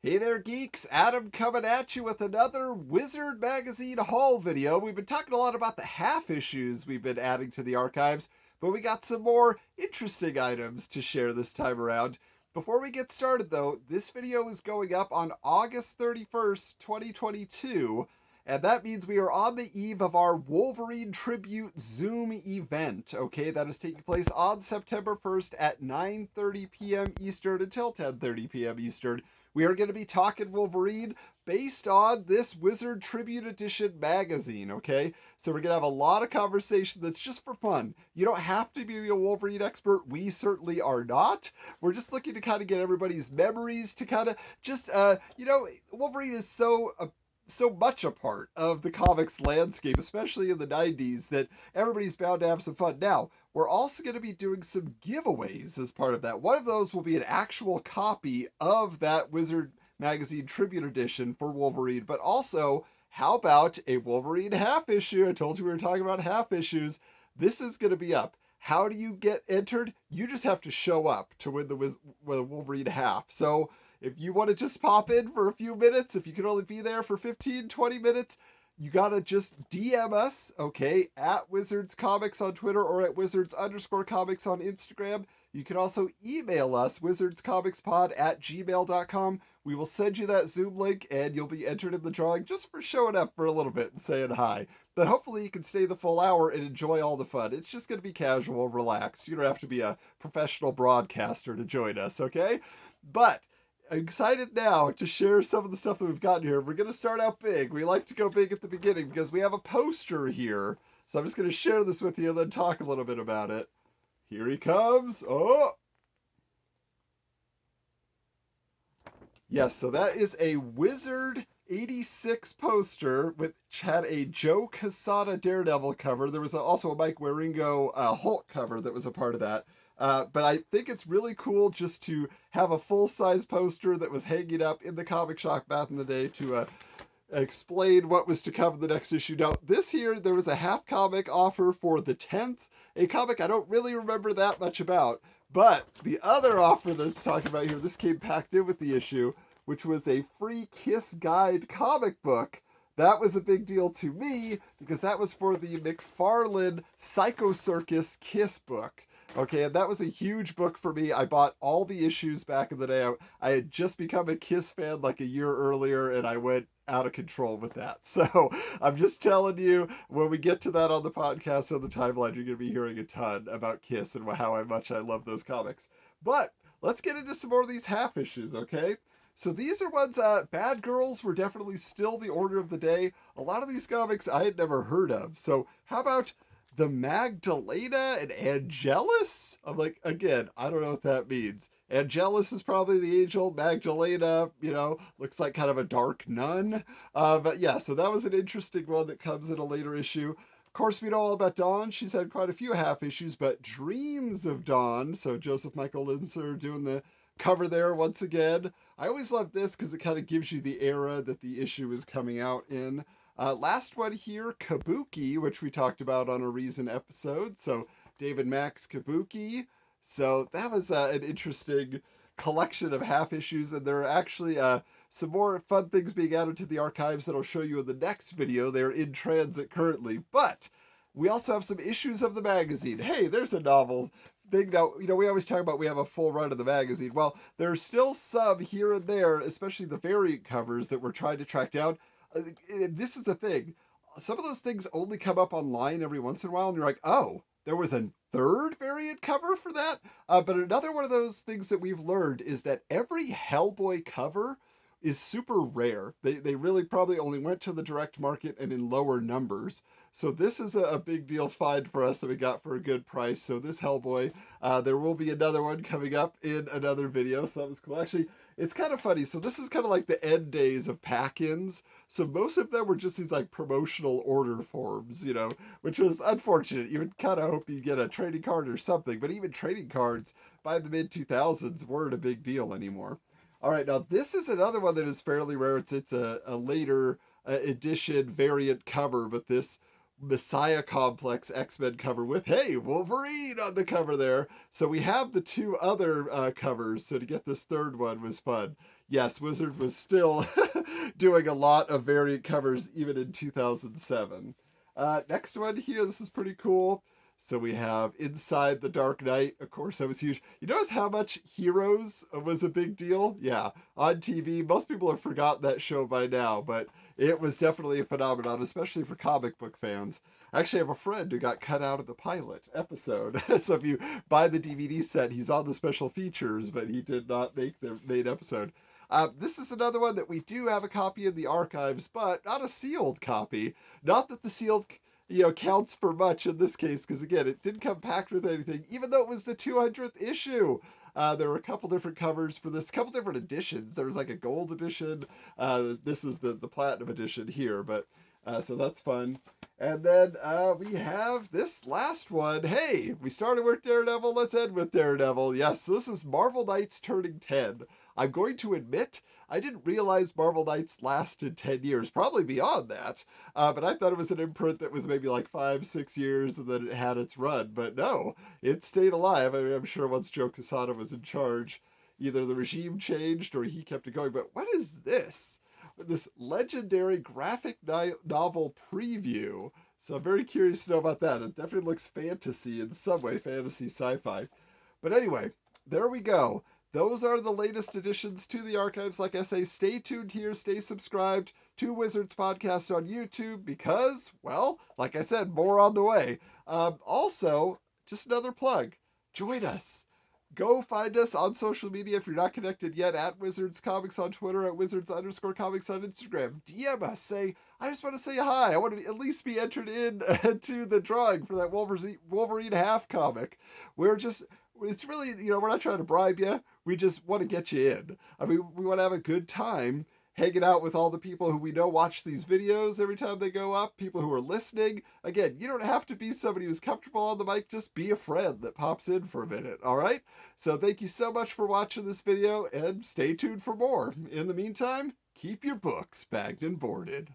Hey there, geeks! Adam coming at you with another Wizard Magazine haul video. We've been talking a lot about the half issues we've been adding to the archives, but we got some more interesting items to share this time around. Before we get started, though, this video is going up on August 31st, 2022, and that means we are on the eve of our Wolverine Tribute Zoom event, okay? That is taking place on September 1st at 9:30 p.m. Eastern until 10:30 p.m. Eastern. We are going to be talking Wolverine based on this Wizard Tribute Edition magazine, okay? So we're going to have a lot of conversation that's just for fun. You don't have to be a Wolverine expert. We certainly are not. We're just looking to kind of get everybody's memories to kind of just, Wolverine is so much a part of the comics landscape, especially in the 90s, that everybody's bound to have some fun. Now, we're also going to be doing some giveaways as part of that. One of those will be an actual copy of that Wizard Magazine Tribute Edition for Wolverine, but also, how about a Wolverine half issue? I told you we were talking about half issues. This is going to be up. How do you get entered? You just have to show up to win the Wolverine half. So if you want to just pop in for a few minutes, if you can only be there for 15, 20 minutes, you gotta just DM us, okay, at Wizards Comics on Twitter or at Wizards_Comics on Instagram. You can also email us, wizardscomicspod@gmail.com. We will send you that Zoom link and you'll be entered in the drawing just for showing up for a little bit and saying hi. But hopefully you can stay the full hour and enjoy all the fun. It's just going to be casual, relaxed. You don't have to be a professional broadcaster to join us, okay? But I'm excited now to share some of the stuff that we've gotten here. We're going to start out big. We like to go big at the beginning because we have a poster here. So I'm just going to share this with you and then talk a little bit about it. Here he comes. Oh! Yes, so that is a Wizard 86 poster, which had a Joe Quesada Daredevil cover. There was also a Mike Wieringo Hulk cover that was a part of that. But I think it's really cool just to have a full-size poster that was hanging up in the comic shop back in the day to explain what was to come in the next issue. Now, this here, there was a half comic offer for the 10th, a comic I don't really remember that much about, but the other offer that it's talking about here, this came packed in with the issue, which was a free Kiss Guide comic book. That was a big deal to me because that was for the McFarlane Psycho Circus Kiss book. Okay, and that was a huge book for me. I bought all the issues back in the day. I had just become a Kiss fan like a year earlier, and I went out of control with that. So I'm just telling you, when we get to that on the podcast, on the timeline, you're going to be hearing a ton about Kiss and how much I love those comics. But let's get into some more of these half issues, okay? So these are ones, Bad Girls were definitely still the order of the day. A lot of these comics I had never heard of. So how about the Magdalena and Angelus? I'm like, again, I don't know what that means. Angelus is probably the angel. Magdalena, looks like kind of a dark nun. But yeah, so that was an interesting one that comes in a later issue. Of course, we know all about Dawn. She's had quite a few half issues, but Dreams of Dawn. So Joseph Michael Linser doing the cover there once again. I always love this because it kind of gives you the era that the issue is coming out in. Last one here, Kabuki, which we talked about on a recent episode. So David Mack's Kabuki. So that was an interesting collection of half issues, and there are actually some more fun things being added to the archives that I'll show you in the next video. They're in transit currently, but we also have some issues of the magazine. Hey, there's a novel thing now. We always talk about we have a full run of the magazine. Well, there's still some here and there, especially the variant covers that we're trying to track down. This is the thing. Some of those things only come up online every once in a while, and you're like, oh, there was a third variant cover for that? But another one of those things that we've learned is that every Hellboy cover is super rare. They really probably only went to the direct market and in lower numbers. So this is a big deal find for us that we got for a good price. So this Hellboy, there will be another one coming up in another video. So that was cool. Actually, it's kind of funny. So this is kind of like the end days of pack-ins. So most of them were just these like promotional order forms, which was unfortunate. You would kind of hope you get a trading card or something. But even trading cards by the mid-2000s weren't a big deal anymore. All right, now this is another one that is fairly rare. It's a later edition variant cover, but this Messiah Complex X-Men cover with, hey, Wolverine on the cover there. So we have the two other covers. So to get this third one was fun. Yes, Wizard was still doing a lot of variant covers even in 2007. Next one here, this is pretty cool. So we have Inside the Dark Knight. Of course, that was huge. You notice how much Heroes was a big deal? Yeah, on TV. Most people have forgotten that show by now, but it was definitely a phenomenon, especially for comic book fans. I actually have a friend who got cut out of the pilot episode. So if you buy the DVD set, he's on the special features, but he did not make the main episode. This is another one that we do have a copy in the archives, but not a sealed copy. Not that the sealed counts for much in this case, because again, it didn't come packed with anything, even though it was the 200th issue. There were a couple different covers for this, a couple different editions. There was like a gold edition. This is the platinum edition here, but so that's fun. And then we have this last one. Hey, we started with Daredevil. Let's end with Daredevil. Yes, so this is Marvel Knights turning 10. I'm going to admit, I didn't realize Marvel Knights lasted 10 years, probably beyond that. But I thought it was an imprint that was maybe like 5-6 years and then it had its run. But no, it stayed alive. I mean, I'm sure once Joe Quesada was in charge, either the regime changed or he kept it going. But what is this? This legendary graphic novel preview. So I'm very curious to know about that. It definitely looks fantasy in some way, fantasy sci-fi. But anyway, there we go. Those are the latest additions to the archives. Like I say, stay tuned here, stay subscribed to Wizards Podcast on YouTube because, well, like I said, more on the way. Also, just another plug, join us. Go find us on social media if you're not connected yet, at Wizards Comics on Twitter, at Wizards_Comics on Instagram. DM us, say, I just want to say hi. I want to at least be entered in to the drawing for that Wolverine half comic. It's really, we're not trying to bribe you. We just want to get you in. I mean, we want to have a good time hanging out with all the people who we know watch these videos every time they go up, people who are listening. Again, you don't have to be somebody who's comfortable on the mic, just be a friend that pops in for a minute, all right? So thank you so much for watching this video, and stay tuned for more. In the meantime, keep your books bagged and boarded.